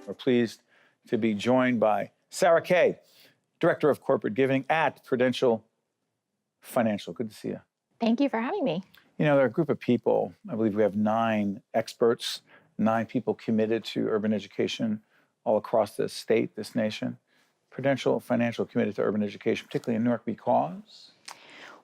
We're pleased to be joined by Sarah Keh, Director of Corporate Giving at Prudential Financial. Good to see you. Thank you for having me. You know, there are a group of people, I believe we have 9 experts, 9 people committed to urban education all across this state, this nation. Prudential Financial committed to urban education, particularly in Newark, because?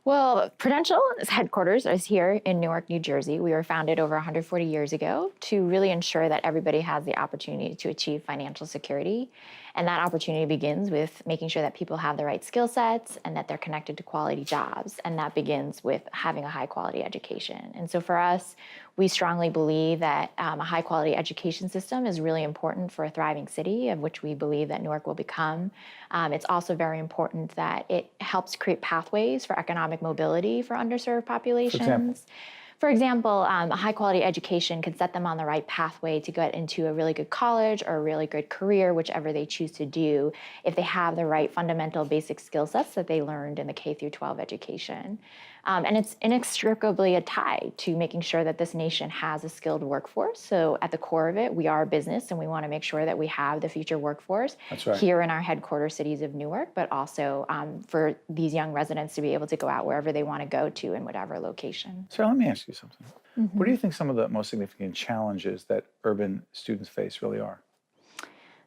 Well, Prudential's headquarters is here in Newark, New Jersey. We were founded over 140 years ago to really ensure that everybody has the opportunity to achieve financial security. And that opportunity begins with making sure that people have the right skill sets and that they're connected to quality jobs. And that begins with having a high quality education. And so for us, we strongly believe that a high quality education system is really important for a thriving city, of which we believe that Newark will become. It's also very important that it helps create pathways for economic mobility for underserved populations. For example, a high quality education can set them on the right pathway to get into a really good college or a really good career, whichever they choose to do, if they have the right fundamental basic skill sets that they learned in the K through 12 education. And it's inextricably tied to making sure that this nation has a skilled workforce. So at the core of it, we are a business and we want to make sure that we have the future workforce here in our headquarters cities of Newark, but also for these young residents to be able to go out wherever they want to go to in whatever location. So let me ask you something. What do you think some of the most significant challenges that urban students face really are?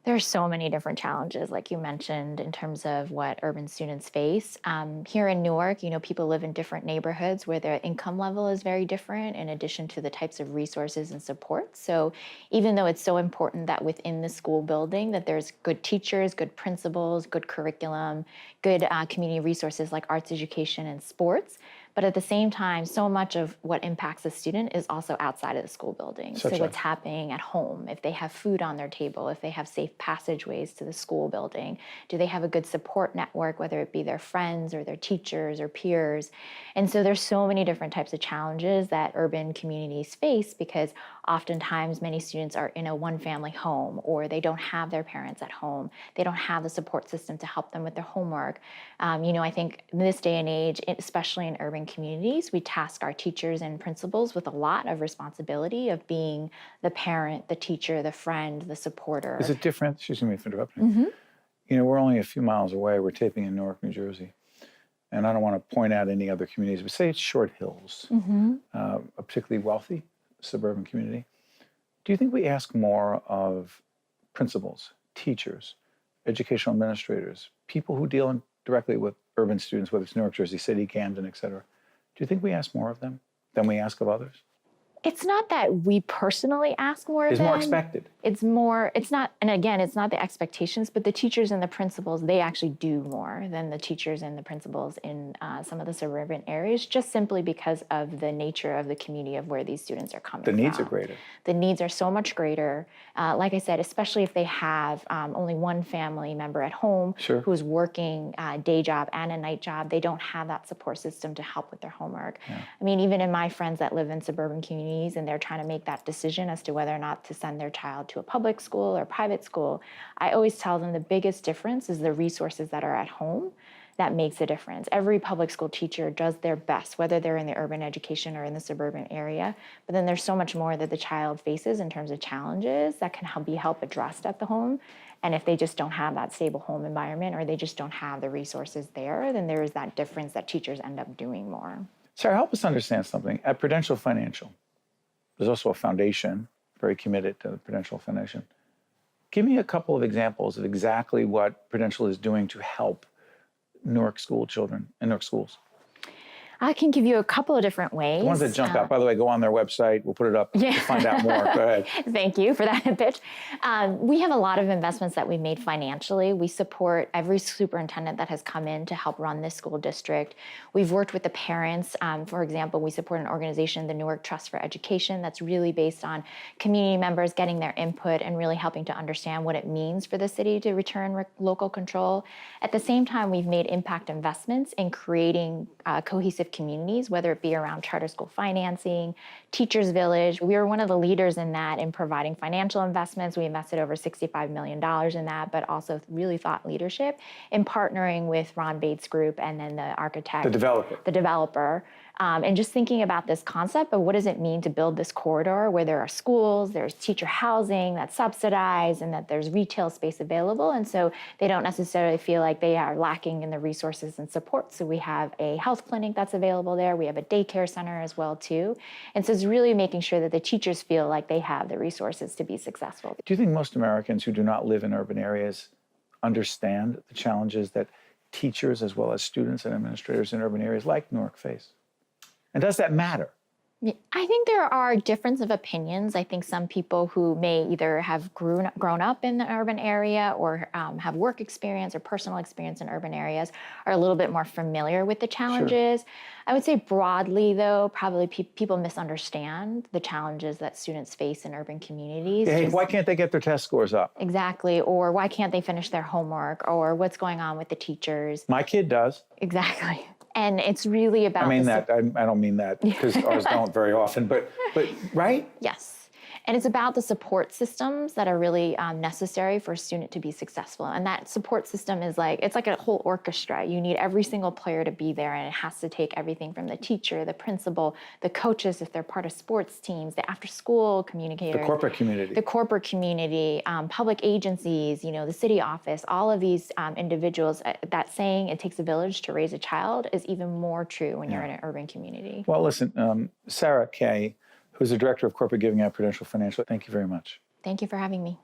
There's so many different challenges, like you mentioned, in terms of what urban students face. Here in Newark, you know, people live in different neighborhoods where their income level is very different, in addition to the types of resources and support. So even though it's so important that within the school building that there's good teachers, good principals, good curriculum, good community resources like arts education and sports, but at the same time, so much of what impacts a student is also outside of the school building. So what's happening at home, if they have food on their table, if they have safe passageways to the school building, do they have a good support network, whether it be their friends or their teachers or peers? And so there's so many different types of challenges that urban communities face because oftentimes many students are in a one-family home or they don't have their parents at home. They don't have the support system to help them with their homework. You know, I think in this day and age, especially in urban communities, we task our teachers and principals with a lot of responsibility of being the parent, the teacher, the friend, the supporter. Is it different? Excuse me for interrupting. You know, we're only a few miles away. We're taping in Newark, New Jersey. And I don't want to point out any other communities, but say it's Short Hills, a particularly wealthy suburban community. Do you think we ask more of principals, teachers, educational administrators, people who deal directly with urban students, whether it's Newark, Jersey City, Camden, et cetera? Do you think we ask more of them than we ask of others? It's not that we personally ask more of them. It's more expected. It's not, and again, it's not the expectations, but the teachers and the principals, they actually do more than the teachers and the principals in some of the suburban areas, just simply because of the nature of the community of where these students are coming from. The needs are greater. The needs are so much greater. Like I said, especially if they have only one family member at home who's working a day job and a night job, they don't have that support system to help with their homework. I mean, even in my friends that live in suburban communities, and they're trying to make that decision as to whether or not to send their child to a public school or private school, I always tell them the biggest difference is the resources that are at home. That makes a difference. Every public school teacher does their best, whether they're in the urban education or in the suburban area, but then there's so much more that the child faces in terms of challenges that can be help addressed at the home. And if they just don't have that stable home environment or they just don't have the resources there, then there is that difference that teachers end up doing more. Sarah, help us understand something. At Prudential Financial, there's also a foundation very committed to the Prudential Foundation. Give me a couple of examples of exactly what Prudential is doing to help Newark school children in Newark schools. I can give you a couple of different ways. The ones that jump out, by the way, go on their website. We'll put it up to find out more. Go ahead. Thank you for that pitch. We have a lot of investments that we've made financially. We support every superintendent that has come in to help run this school district. We've worked with the parents. For example, we support an organization, the Newark Trust for Education, that's really based on community members getting their input and really helping to understand what it means for the city to return local control. At the same time, we've made impact investments in creating cohesive communities, whether it be around charter school financing, Teachers Village. We were one of the leaders in that in providing financial investments. We invested over $65 million in that, but also really thought leadership in partnering with Ron Bates Group and then the architect. The developer. And just thinking about this concept of what does it mean to build this corridor where there are schools, there's teacher housing that's subsidized, and that there's retail space available. And so they don't necessarily feel like they are lacking in the resources and support. So we have a health clinic that's available there. We have a daycare center as well too. And so it's really making sure that the teachers feel like they have the resources to be successful. Do you think most Americans who do not live in urban areas understand the challenges that teachers as well as students and administrators in urban areas like Newark face? And does that matter? I think there are differences of opinions. I think some people who may either have grown up in the urban area or have work experience or personal experience in urban areas are a little bit more familiar with the challenges. Sure. I would say broadly, though, probably people misunderstand the challenges that students face in urban communities. Hey, why can't they get their test scores up? Exactly. Or why can't they finish their homework? Or what's going on with the teachers? My kid does. Exactly. And it's really about... I don't mean that because ours don't very often, but right? Yes. And it's about the support systems that are really necessary for a student to be successful. And that support system is it's like a whole orchestra. You need every single player to be there, and it has to take everything from the teacher, the principal, the coaches if they're part of sports teams, the after-school communicators. The corporate community. The corporate community, public agencies, the city office, all of these individuals. That saying, it takes a village to raise a child, is even more true when you're in an urban community. Well, listen, Sarah Keh, who's the Director of Corporate Giving at Prudential Financial, thank you very much. Thank you for having me.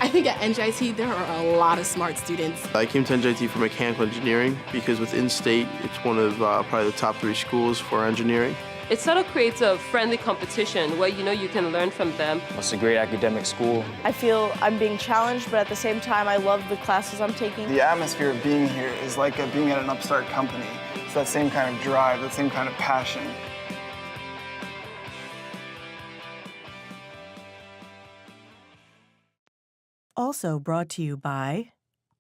I think at NJIT, there are a lot of smart students. I came to NJIT for mechanical engineering because within state, it's one of probably the top 3 schools for engineering. It sort of creates a friendly competition where you can learn from them. It's a great academic school. I feel I'm being challenged, but at the same time, I love the classes I'm taking. The atmosphere of being here is like being at an upstart company. It's that same kind of drive, that same kind of passion. Also brought to you by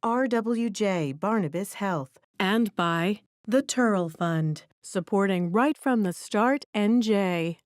RWJ Barnabas Health and by the Turl Fund, supporting right from the start NJ.